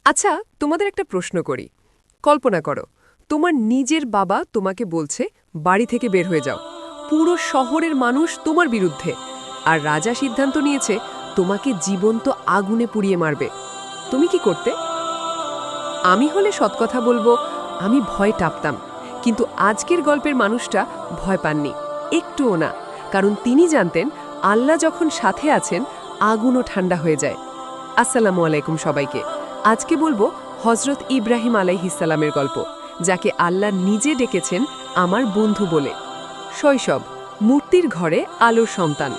আচ্ছা, তোমাদের একটা প্রশ্ন করি। কল্পনা করো, তোমার নিজের বাবা তোমাকে বলছে বাড়ি থেকে বের হয়ে যাও। পুরো শহরের মানুষ তোমার বিরুদ্ধে। আর রাজা সিদ্ধান্ত নিয়েছে তোমাকে জীবন্ত আগুনে পুড়িয়ে মারবে। তুমি কি করতে? আমি হলে সৎকথা বলবো, আমি ভয় টাপতাম। কিন্তু আজকের গল্পের মানুষটা ভয় পাননি, একটুও না। কারণ তিনি জানতেন আল্লাহ যখন সাথে আছেন, আগুনও ঠান্ডা হয়ে যায়। আসসালামু আলাইকুম সবাইকে। আজকে বলবো হজরত ইব্রাহিম আলাইহিসসালামের গল্প, যাকে আল্লাহ নিজে ডেকেছেন আমার বন্ধু বলে। শৈশব, মূর্তির ঘরে আলোর সন্তান।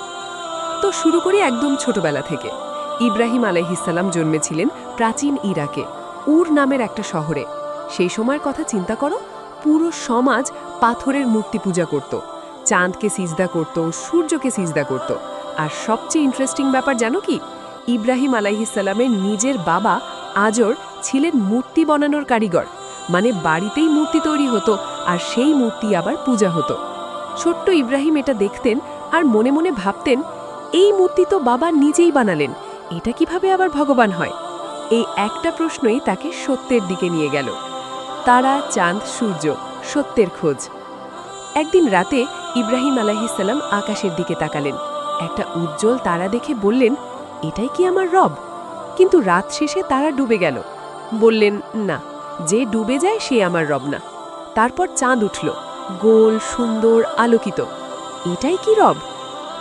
তো শুরু করি একদম ছোটবেলা থেকে। ইব্রাহিম আলাইহিসসালাম জন্মেছিলেন প্রাচীন ইরাকে, উর নামের একটা শহরে। সেই সময়ের কথা চিন্তা করো, পুরো সমাজ পাথরের মূর্তি পূজা করত, চাঁদকে সিজদা করত, সূর্যকে সিজদা করত। আর সবচেয়ে ইন্টারেস্টিং ব্যাপার জানো কি? ইব্রাহিম আলাইহিসসালামের নিজের বাবা আজর ছিলেন মূর্তি বানানোর কারিগর। মানে বাড়িতেই মূর্তি তৈরি হতো, আর সেই মূর্তি আবার পূজা হতো। ছোট্ট ইব্রাহিম এটা দেখতেন আর মনে মনে ভাবতেন, এই মূর্তি তো বাবা নিজেই বানালেন, এটা কিভাবে আবার ভগবান হয়? এই একটা প্রশ্নই তাকে সত্যের দিকে নিয়ে গেল। তারা, চাঁদ, সূর্য, সত্যের খোঁজ। একদিন রাতে ইব্রাহিম আলাইহিসসালাম আকাশের দিকে তাকালেন। একটা উজ্জ্বল তারা দেখে বললেন, এটাই কি আমার রব? কিন্তু রাত শেষে তারা ডুবে গেল। বললেন, না, যে ডুবে যায় সে আমার রব না। তারপর চাঁদ উঠল, গোল, সুন্দর, আলোকিত। এটাই কি রব?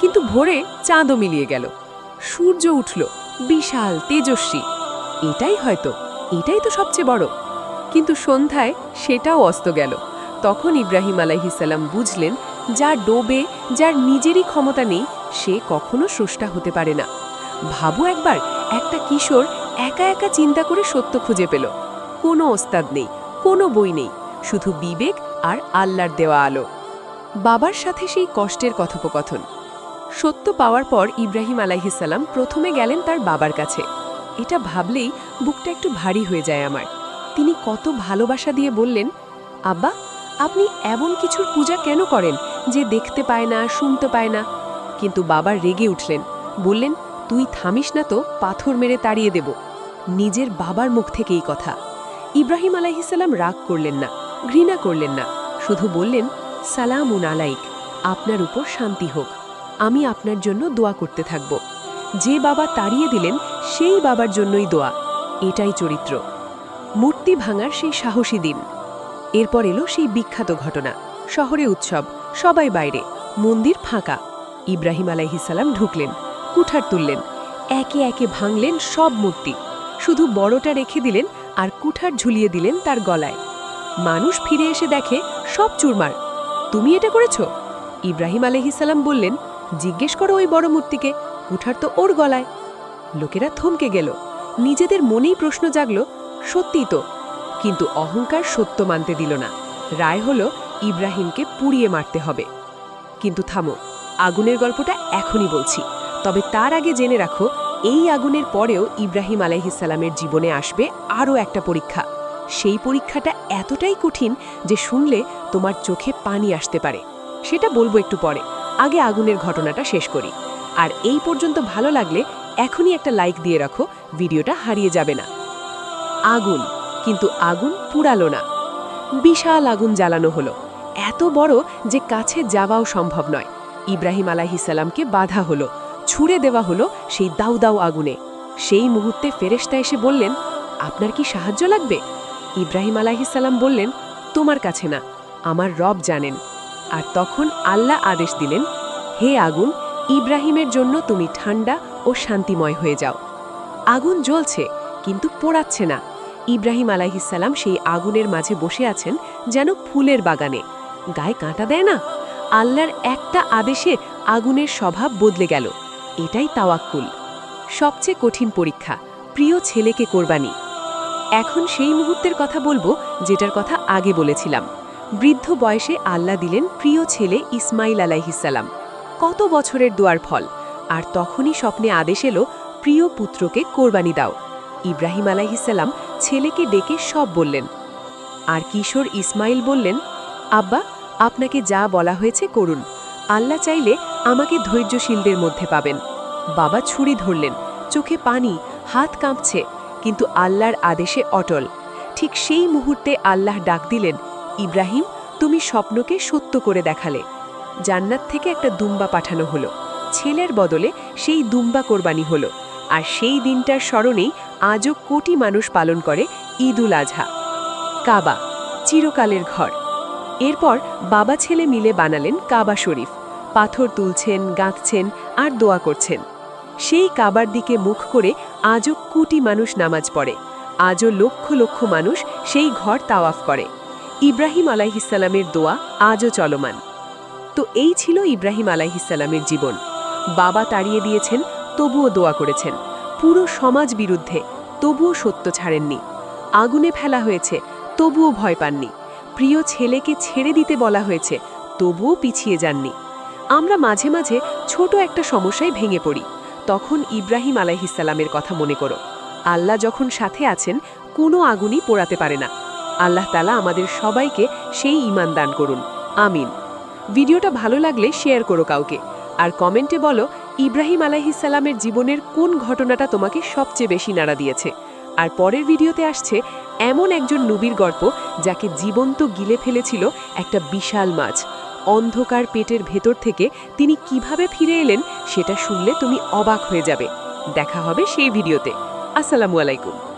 কিন্তু ভোরে চাঁদও মিলিয়ে গেল। সূর্য উঠল, বিশাল, তেজস্বী। এটাই হয়তো, এটাই তো সবচেয়ে বড়। কিন্তু সন্ধ্যায় সেটাও অস্ত গেল। তখন ইব্রাহিম আলাইহিসসালাম বুঝলেন, যা ডোবে, যার নিজেরই ক্ষমতা নেই, সে কখনো স্রষ্টা হতে পারে না। ভাবো একবার, একটা কিশোর একা একা চিন্তা করে সত্য খুঁজে পেল। কোনো ওস্তাদ নেই, কোনো বই নেই, শুধু বিবেক আর আল্লাহর দেওয়া আলো। বাবার সাথে সেই কষ্টের কথোপকথন। সত্য পাওয়ার পর ইব্রাহিম আলাইহিসসালাম প্রথমে গেলেন তার বাবার কাছে। এটা ভাবলেই বুকটা একটু ভারী হয়ে যায় আমার। তিনি কত ভালোবাসা দিয়ে বললেন, আব্বা, আপনি এমন কিছুর পূজা কেন করেন যে দেখতে পায় না, শুনতে পায় না? কিন্তু বাবা রেগে উঠলেন, বললেন, তুই থামিস না তো পাথর মেরে তাড়িয়ে দেব। নিজের বাবার মুখ থেকে এই কথা। ইব্রাহিম আলাইহিসসালাম রাগ করলেন না, ঘৃণা করলেন না, শুধু বললেন, সালামুন আলাইক, আপনার উপর শান্তি হোক। আমি আপনার জন্য দোয়া করতে থাকব। যে বাবা তাড়িয়ে দিলেন সেই বাবার জন্যই দোয়া। এটাই চরিত্র। মূর্তি ভাঙার সেই সাহসী দিন। এরপর এলো সেই বিখ্যাত ঘটনা। শহরে উৎসব, সবাই বাইরে, মন্দির ফাঁকা। ইব্রাহিম আলাইহিসসালাম ঢুকলেন, কুঠার তুললেন, একে একে ভাঙলেন সব মূর্তি। শুধু বড়টা রেখে দিলেন আর কুঠার ঝুলিয়ে দিলেন তার গলায়। মানুষ ফিরে এসে দেখে সব চুরমার। তুমি এটা করেছ? ইব্রাহিম আলাইহিসসালাম বললেন, জিজ্ঞেস করো ওই বড় মূর্তিকে, কুঠার তো ওর গলায়। লোকেরা থমকে গেল, নিজেদের মনেই প্রশ্ন জাগল, সত্যিই তো। কিন্তু অহংকার সত্য মানতে দিল না। রায় হলো ইব্রাহিমকে পুড়িয়ে মারতে হবে। কিন্তু থামো, আগুনের গল্পটা এখনই বলছি। তবে তার আগে জেনে রাখো, এই আগুনের পরেও ইব্রাহিম আলাইহিসসালামের জীবনে আসবে আরও একটা পরীক্ষা। সেই পরীক্ষাটা এতটাই কঠিন যে শুনলে তোমার চোখে পানি আসতে পারে। সেটা বলবো একটু পরে, আগে আগুনের ঘটনাটা শেষ করি। আর এই পর্যন্ত ভালো লাগলে এখনই একটা লাইক দিয়ে রাখো, ভিডিওটা হারিয়ে যাবে না। আগুন, কিন্তু আগুন পুড়ালো না। বিশাল আগুন জ্বালানো হলো, এত বড় যে কাছে যাওয়াও সম্ভব নয়। ইব্রাহিম আলাইহিসসালামকে বাধা হলো, ছুঁড়ে দেওয়া হলো সেই দাউ দাউ আগুনে। সেই মুহূর্তে ফেরেশতা এসে বললেন, আপনার কি সাহায্য লাগবে? ইব্রাহিম আলাইহিসসালাম বললেন, তোমার কাছে না, আমার রব জানেন। আর তখন আল্লাহ আদেশ দিলেন, হে আগুন, ইব্রাহিমের জন্য তুমি ঠান্ডা ও শান্তিময় হয়ে যাও। আগুন জ্বলছে, কিন্তু পোড়াচ্ছে না। ইব্রাহিম আলাইহিসসালাম সেই আগুনের মাঝে বসে আছেন যেন ফুলের বাগানে। গায়ে কাঁটা দেয় না। আল্লাহর একটা আদেশে আগুনের স্বভাব বদলে গেল। এটাই তাওয়াক্কুল। সবচেয়ে কঠিন পরীক্ষা, প্রিয় ছেলেকে কোরবানি। এখন সেই মুহূর্তের কথা বলবো যেটার কথা আগে বলেছিলাম। বৃদ্ধ বয়সে আল্লাহ দিলেন প্রিয় ছেলে ইসমাইল আলাইহিসসালাম। কত বছরের দোয়ার ফল। আর তখনই স্বপ্নে আদেশ এলো, প্রিয় পুত্রকে কোরবানি দাও। ইব্রাহিম আলাইহিসসালাম ছেলেকে ডেকে সব বললেন। আর কিশোর ইসমাইল বললেন, আব্বা, আপনাকে যা বলা হয়েছে করুন। আল্লাহ চাইলে আমাকে ধৈর্যশীলদের মধ্যে পাবেন। বাবা ছুরি ধরলেন, চোখে পানি, হাত কাঁপছে, কিন্তু আল্লাহর আদেশে অটল। ঠিক সেই মুহূর্তে আল্লাহ ডাক দিলেন, ইব্রাহিম, তুমি স্বপ্নকে সত্য করে দেখালে। জান্নাত থেকে একটা দুম্বা পাঠানো হলো। ছেলের বদলে সেই দুম্বা কোরবানি হলো। আর সেই দিনটার স্মরণেই আজও কোটি মানুষ পালন করে ঈদ উল আজহা। কাবা, চিরকালের ঘর। এরপর বাবা ছেলে মিলে বানালেন কাবা শরীফ। পাথর তুলছেন, গাঁথছেন আর দোয়া করছেন। সেই কাবার দিকে মুখ করে আজও কোটি মানুষ নামাজ পড়ে। আজও লক্ষ লক্ষ মানুষ সেই ঘর তাওয়াফ করে। ইব্রাহিম আলাইহিসসালামের দোয়া আজও চলমান। তো এই ছিল ইব্রাহিম আলাইহিসসালামের জীবন। বাবা তাড়িয়ে দিয়েছেন, তবুও দোয়া করেছেন। পুরো সমাজ বিরুদ্ধে, তবুও সত্য ছাড়েননি। আগুনে ফেলা হয়েছে, তবুও ভয় পাননি। প্রিয় ছেলেকে ছেড়ে দিতে বলা হয়েছে, তবুও পিছিয়ে যাননি। আমরা মাঝে মাঝে ছোট একটা সমস্যায় ভেঙে পড়ি। তখন ইব্রাহিম আলাইহিসসালামের কথা মনে করো। আল্লাহ যখন সাথে আছেন, কোনো আগুনই পোড়াতে পারে না। আল্লাহ তাআলা আমাদের সবাইকে সেই ঈমান দান করুন। আমিন। ভিডিওটা ভালো লাগলে শেয়ার করো কাউকে, আর কমেন্টে বলো ইব্রাহিম আলাইহিসসালামের জীবনের কোন ঘটনাটা তোমাকে সবচেয়ে বেশি নাড়া দিয়েছে। আর পরের ভিডিওতে আসছে এমন একজন নবীর গল্প যাকে জীবন্ত গিলে ফেলেছিল একটা বিশাল মাছ। অন্ধকার পেটের ভেতর থেকে তিনি কিভাবে ফিরে এলেন সেটা শুনলে তুমি অবাক হয়ে যাবে। দেখা হবে সেই ভিডিওতে। আসসালামু আলাইকুম।